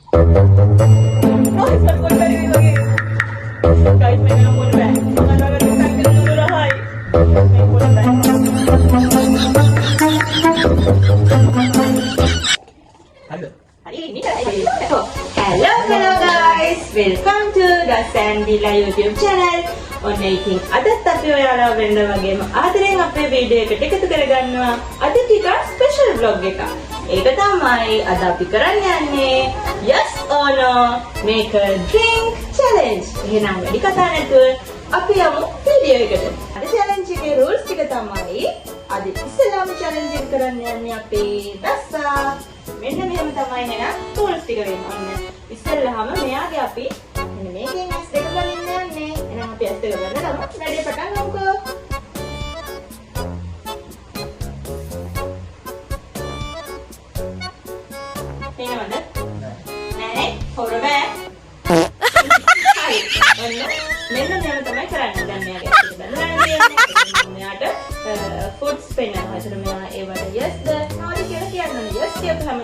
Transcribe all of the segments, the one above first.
Guys, may naman ba? Mga nagagitang kinulurahay. May pula tayo. Hello guys! Welcome to the Sandila YouTube channel. ඔන්න ඉතින් අදත් අපි ඔයාලා වෙන්න වගේම ආදරෙන් අපේ වීඩියෝ එකට එකතු කරගන්නවා. අද ටිකක් ස්පෙෂල් vlog එකක්. ඒක තමයි අද අපි කරන්න යන්නේ yes or no make a drink challenge. එහෙනම් වැඩි කතා නැතුව අපි යමු වීඩියෝ එකට. අද challenge එකේ rules ටික තමයි අද ඉස්සෙල්ලාම challenge එක කරන්න යන්නේ අපේ දස්සා. මෙන්න මෙහෙම තමයි නේද rules ටික වෙන්නේ. ඔන්න ඉස්සෙල්ලාම මෙයාගේ අපි මෙන්න මේකෙන් ඇස් දෙක බලන්න යන්නේ. එහෙනම් අපි ඇස් දෙක බලලා තමයි වැඩේ පටන් ගමුකෝ. එනවද? නෑ හොර බෑ. හරි. මෙන්න මෙහෙම තමයි කරන්නේ. දැන් මෙයාගේ ඇස් දෙක බලලා යන්නේ. මෙයාට ෆුඩ්ස් පෙන්නනවා. ඒතර මෙයා ඒවට yes ද නෝරි කියලා කියනවා. yes කියපුවම මම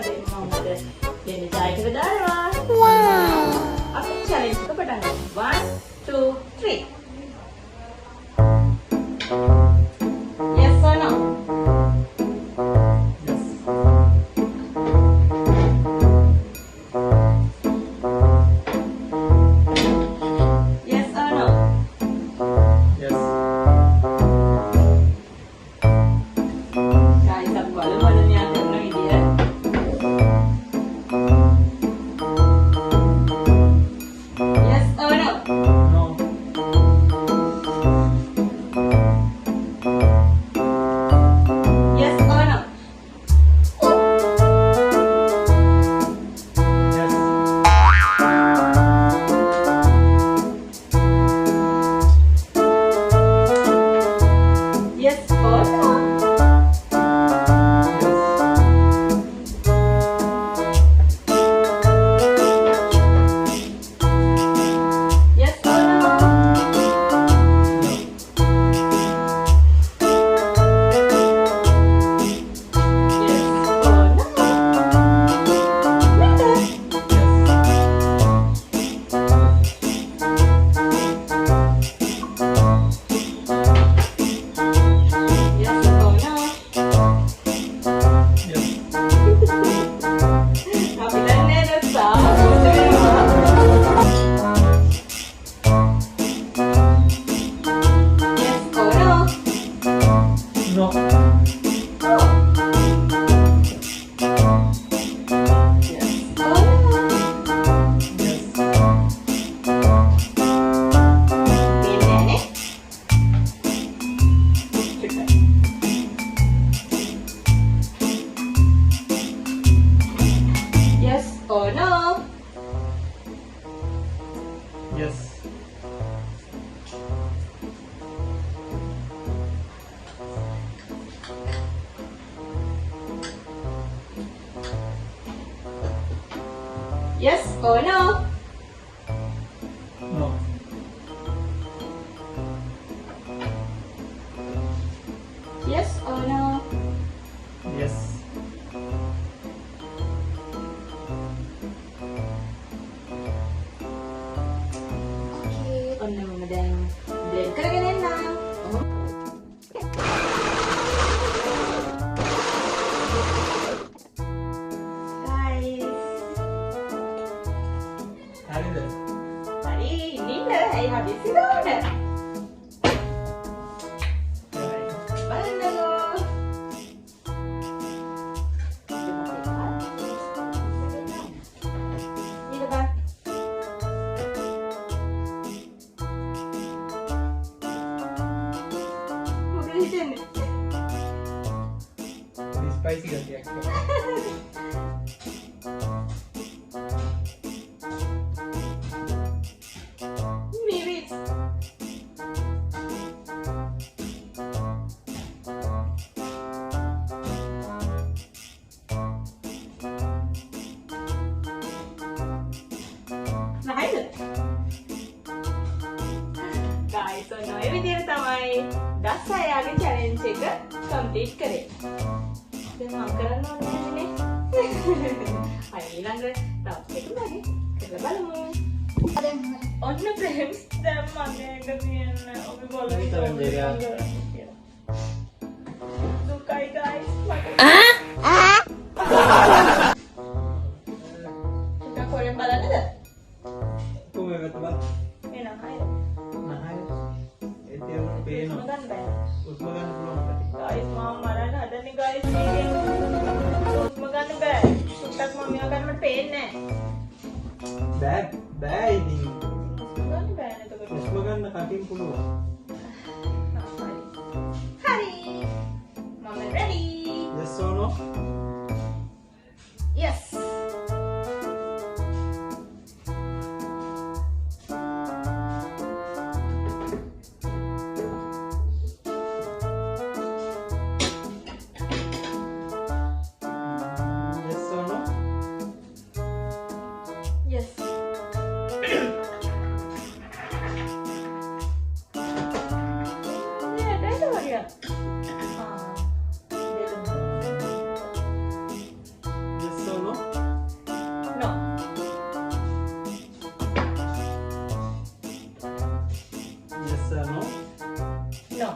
දෙන්නේ ජයකට දානවා. wow. අපි challenge එක පටන් ගමු. 1 2 3. Yes or no? Yes. Yes or no? Yes. Guys, aku alam mana ni ada no idea. Yes or no? No. Yes or no? Yes. Yes or no? Yes or no? No. Yes. Yes or no? Yes. Yes or no? No. Yes or no? Yes. Okay, ඔන්න මම දැන් blend කරගෙන එන්නම්. Hari ini dah habis sudah. Balon dulu. Ini depan. Mobil di sini. Ini spicy kan dia. Mirip. Nah, itu. Guys, so now every day tamai 10 ayage challenge එක complete කරේ. දැන් මම කරන්න ඕනේ නේ. අය ඊළඟ තව ඉක්මනට කරලා බලමු. ඔන්න ප්‍රේම්ස් දැන් මගේ එක තියෙන ඔබ බලන්න දුකයි guys kita කොහෙන් බලන්නද? කොහෙකට බලන්න? එන හයි. නහය. ඒ තියන පේනවා. ගන්න බෑ. උස්ම ගන්න පුළුවන් පැති. guys මම මරන්න හදන්නේ guys මේකෙන්. උස්ම ගන්න බෑ. සුට්ටක් මම මේවා ගන්න මට පේන්නේ බෑ බෑ ඉතින්. නැහැ. ගන්න බෑ නේද? උස්ම ගන්න කටින් පුළුවන්. හරි. මම ready. Yes or no? Yes. Yes or no? Yes. Yeah, that's all right. Yes or no? No. Yes or no? No.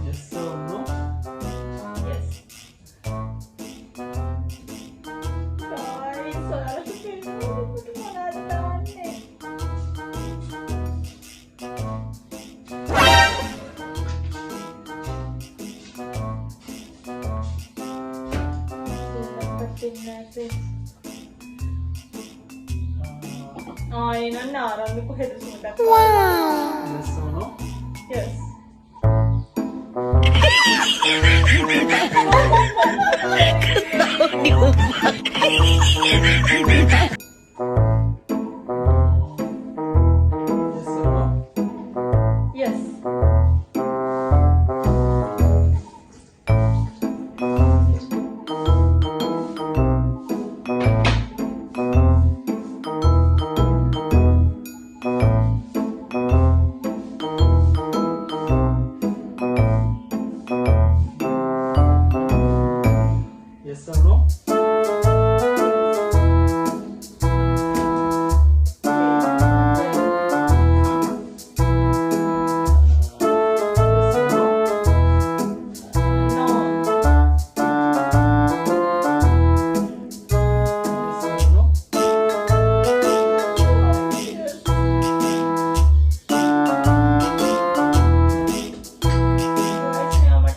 Yes or no? Yes. Guys, soalnya aku mana tanya. Ini naran aku hebat sudah. Yes or no? Yes. Yes or no? Yes. Yes or no? Yes or no? No. Yes or no? Yes. Guys, ini amat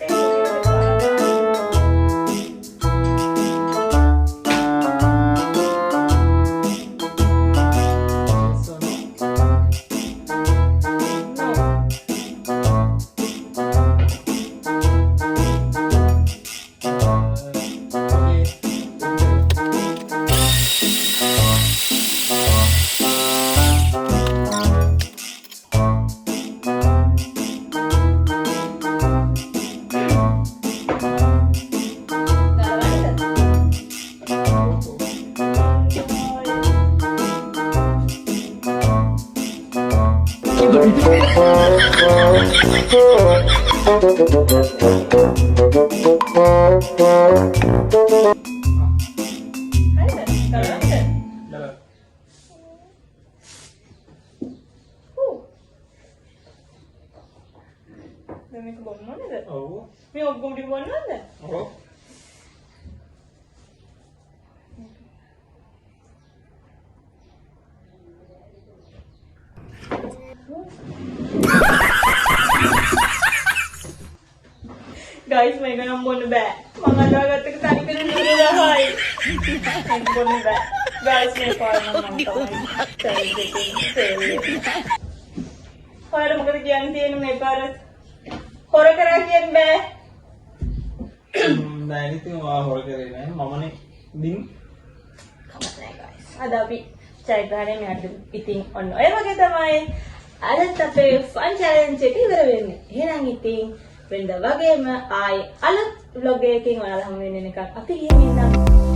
Yes or no? No. May ඔක්කොම දිවන්නද? Oh. Guys, මේක නම් බොන්න බෑ. මම අදාගත්ත එක තනි කරගෙන ඉඳලායි. මේක බොන්න බෑ. Guys, මේ පාරම මම තමයි. පාර මොකද කියන්න තියෙන්නේ මේ පාරත්? හොර කරා කියන්න බෑ. නෑ ඉතින් ඔයා හොර කරේ නෑ මමනේ ඉතින් කමක් නෑ guys. අද අපි චෛත්‍යරේ මෙයාට ඉතින් ඔන්න ඔය වගේ තමයි අදත් අපේ ෆන් චැලෙන්ජ් එක ඉවර වෙන්නේ. එහෙනම් ඉතින් වෙනදා වගේම ආයි අලුත් vlog එකකින් ඔයාලා හමු වෙන එක අපි ගිහින් ඉන්නම්.